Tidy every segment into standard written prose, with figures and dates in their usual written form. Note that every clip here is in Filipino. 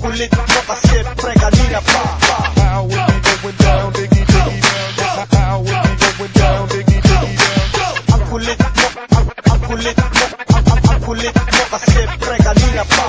kulit mo kasi pre kanina pa. How would be going down, diggy diggy down? How would be going down, diggy diggy down? Ang kulit mo, ang kulit mo, ang kulit mo kasi pre kanina pa.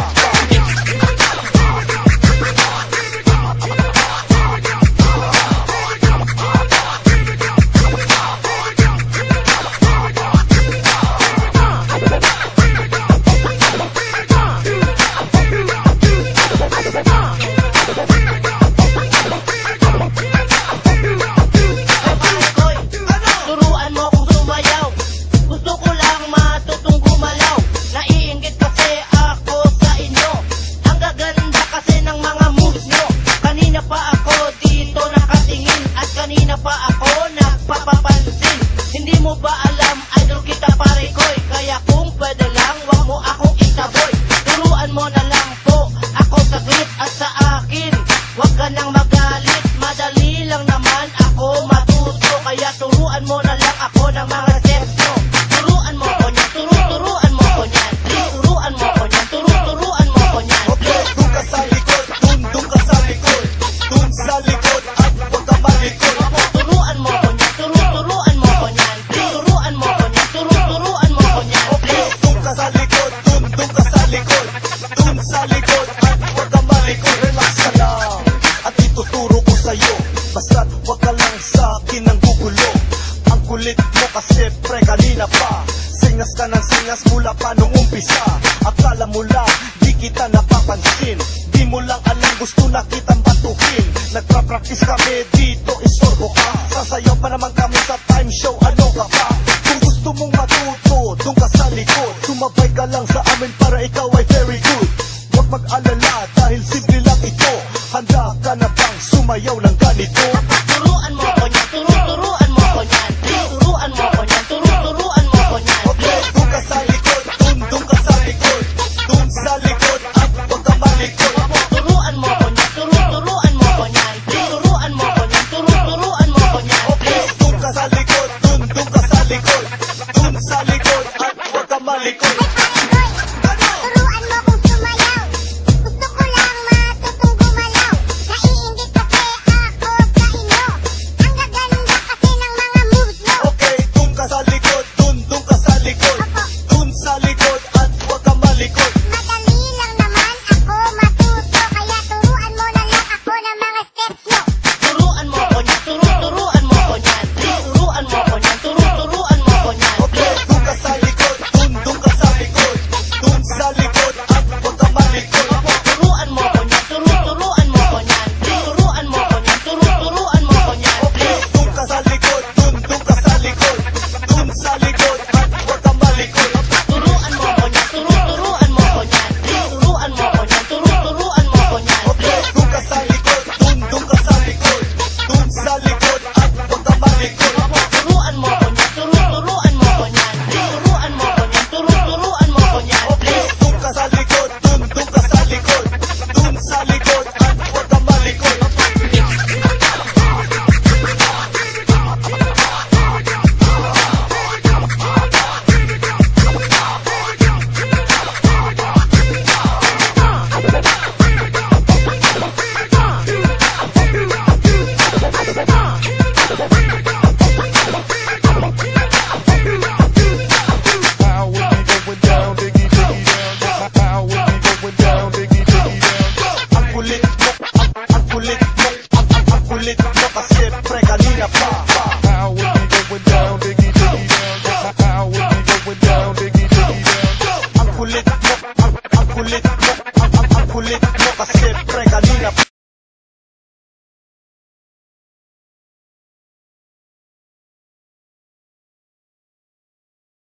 Basta't wag ka lang sa akin ang gugulo. Ang kulit mo kasi pre kanina pa. Singas ka ng singas mula pa nung umpisa. Akala mo lang di kita napapansin. Di mo lang alam gusto na kitang batuhin. Nagpa-practice kami dito, isorbo ka. Sasayaw pa naman kami sa time show, ano ka pa? Kung gusto mong matuto, doon ka sa likod. Sumabay ka lang sa amin para ikaw ay very good. Huwag mag-alala dahil simple lang ito. Handa ka na bang sumayaw ng ganito? Turuan mo ko niyan, turuan mo ko niyan. Turuan mo ko niyan, turuan mo ko niyan. Okay, doon ka sa likod, doon ka sa likod. Doon sa likod at huwag ka malikod. Turuan mo ko niyan, turuan mo ko niyan. Turuan mo ko niyan, turuan mo ko niyan. Okay, doon ka sa likod, doon ka sa likod. Doon sa likod at huwag ka malikod. Kulit mo kasi pre kanina pa. How would be going down, diggy diggy down? How would be going down, diggy diggy down? Ang kulit mo, ang kulit mo, ang kulit mo kasi pre kanina pa.